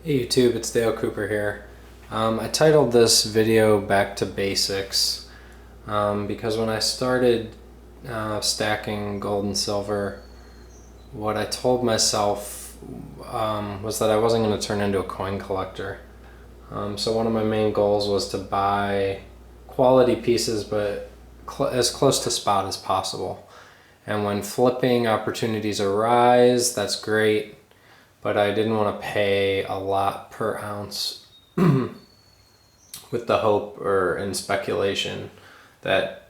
Hey YouTube, it's Dale Cooper here. I titled this video Back to Basics because when I started stacking gold and silver, what I told myself was that I wasn't going to turn into a coin collector. So one of my main goals was to buy quality pieces but as close to spot as possible. And when flipping opportunities arise, that's great. But I didn't want to pay a lot per ounce with the hope or in speculation that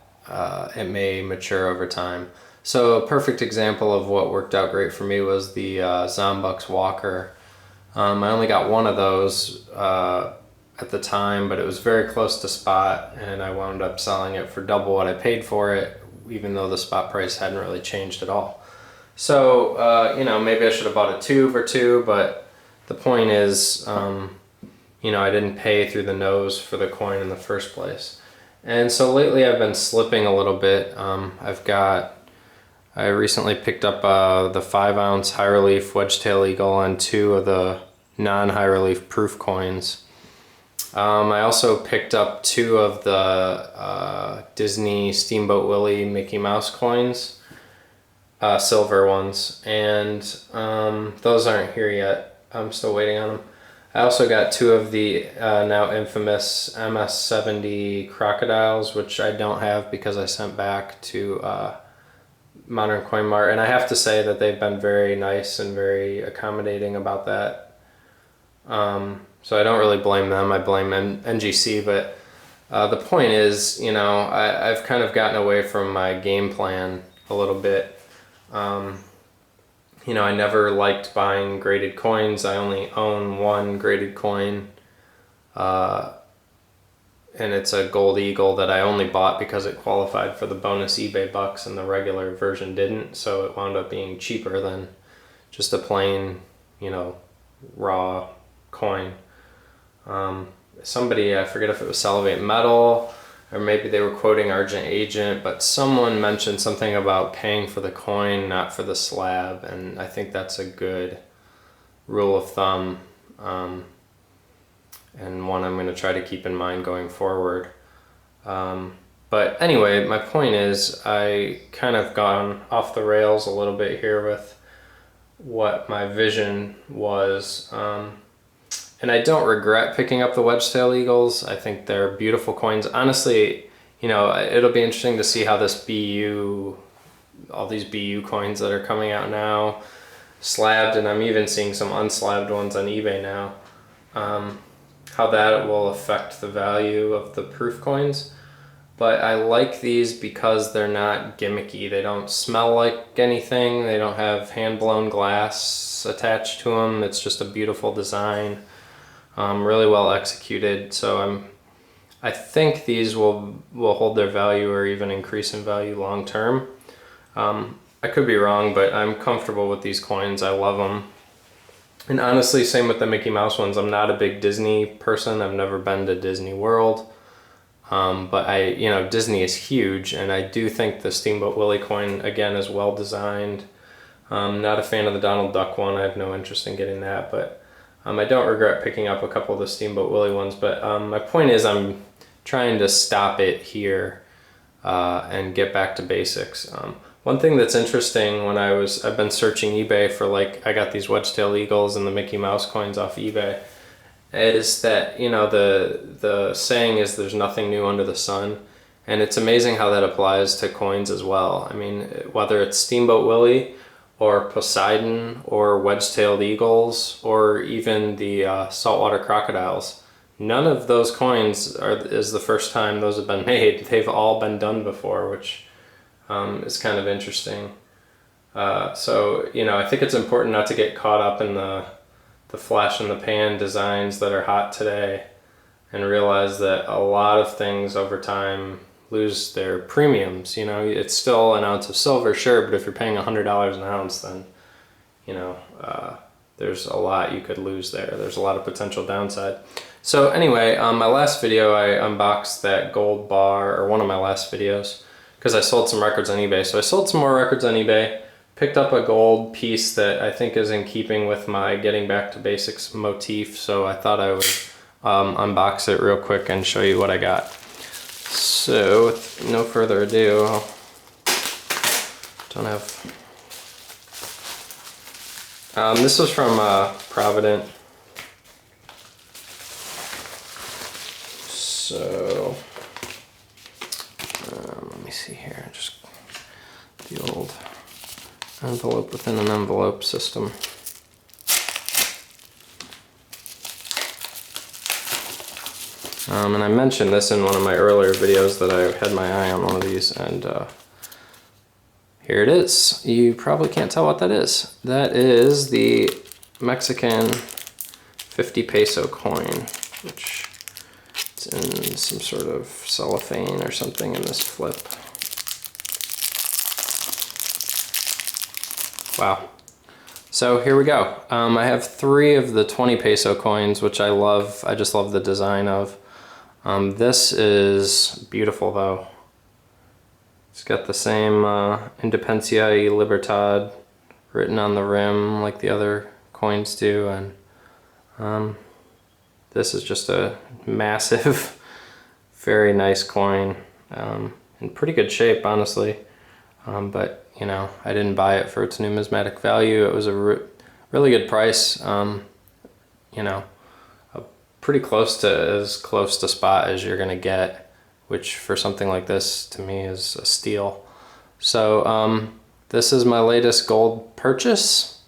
it may mature over time. So a perfect example of what worked out great for me was the Zombux Walker. I only got one of those at the time, but it was very close to spot, and I wound up selling it for double what I paid for it, even though the spot price hadn't really changed at all. So, maybe I should have bought a tube or two, but the point is, I didn't pay through the nose for the coin in the first place. And so lately I've been slipping a little bit. I recently picked up the 5-ounce high relief wedge-tail eagle and 2 of the non-high relief proof coins. I also picked up 2 of the Disney Steamboat Willie Mickey Mouse coins. Silver ones, and those aren't here yet. I'm still waiting on them. I also got 2 of the now infamous MS-70 crocodiles, which I don't have because I sent back to Modern Coin Mart, and I have to say that they've been very nice and very accommodating about that. So I don't really blame them. I blame NGC, but the point is, I've kind of gotten away from my game plan a little bit. I never liked buying graded coins. I only own 1 graded coin, and it's a gold eagle that I only bought because it qualified for the bonus eBay bucks and the regular version didn't, so it wound up being cheaper than just a plain, raw coin. Somebody, I forget if it was Salivate Metal, or maybe they were quoting Argent Agent, but someone mentioned something about paying for the coin, not for the slab, and I think that's a good rule of thumb, and one I'm going to try to keep in mind going forward. But anyway, my point is I kind of gone off the rails a little bit here with what my vision was. And I don't regret picking up the wedge-tail eagles. I think they're beautiful coins. Honestly, it'll be interesting to see how this BU, all these BU coins that are coming out now, slabbed, and I'm even seeing some unslabbed ones on eBay now, how that will affect the value of the proof coins. But I like these because they're not gimmicky. They don't smell like anything. They don't have hand-blown glass attached to them. It's just a beautiful design. Really well executed, so I think these will hold their value or even increase in value long term. I could be wrong, but I'm comfortable with these coins. I love them. And honestly, same with the Mickey Mouse ones. I'm not a big Disney person. I've never been to Disney World, but Disney is huge, and I do think the Steamboat Willie coin again is well designed. Not a fan of the Donald Duck one. I have no interest in getting that, but I don't regret picking up a couple of the Steamboat Willie ones, but my point is I'm trying to stop it here and get back to basics. One thing that's interesting when I've been searching eBay for, I got these wedge-tail eagles and the Mickey Mouse coins off eBay, is that, the saying is there's nothing new under the sun, and it's amazing how that applies to coins as well. I mean, whether it's Steamboat Willie or Poseidon, or wedge-tailed eagles, or even the saltwater crocodiles. None of those coins is the first time those have been made. They've all been done before, which is kind of interesting. So I think it's important not to get caught up in the flash in the pan designs that are hot today, and realize that a lot of things over time lose their premiums. It's still an ounce of silver, sure, but if you're paying $100 an ounce, then there's a lot you could lose there. There's a lot of potential downside. So anyway, my last video I unboxed that gold bar, or one of my last videos, because I sold some records on eBay. So I sold some more records on eBay, picked up a gold piece that I think is in keeping with my getting back to basics motif, so I thought I would unbox it real quick and show you what I got. So with no further ado, this was from Provident. So let me see here, just the old envelope within an envelope system. And I mentioned this in one of my earlier videos that I had my eye on one of these, and here it is. You probably can't tell what that is. That is the Mexican 50 peso coin, which is in some sort of cellophane or something in this flip. Wow. So here we go. I have 3 of the 20 peso coins, which I love. I just love the design of. This is beautiful though. It's got the same Independencia y Libertad written on the rim like the other coins do, and this is just a massive, very nice coin, in pretty good shape honestly, but you know, I didn't buy it for its numismatic value. It was a really good price, you know, pretty close to as close to spot as you're gonna get, which for something like this to me is a steal. So this is my latest gold purchase.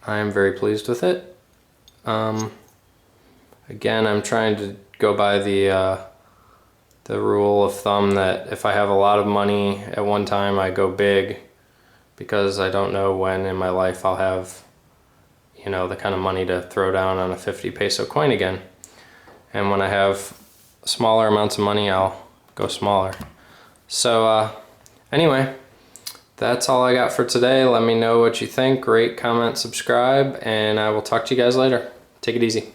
I am very pleased with it. Again, I'm trying to go by the rule of thumb that if I have a lot of money at one time, I go big, because I don't know when in my life I'll have, you know, the kind of money to throw down on a 50 peso coin again. And when I have smaller amounts of money, I'll go smaller. So anyway, that's all I got for today. Let me know what you think. Rate, comment, subscribe, and I will talk to you guys later. Take it easy.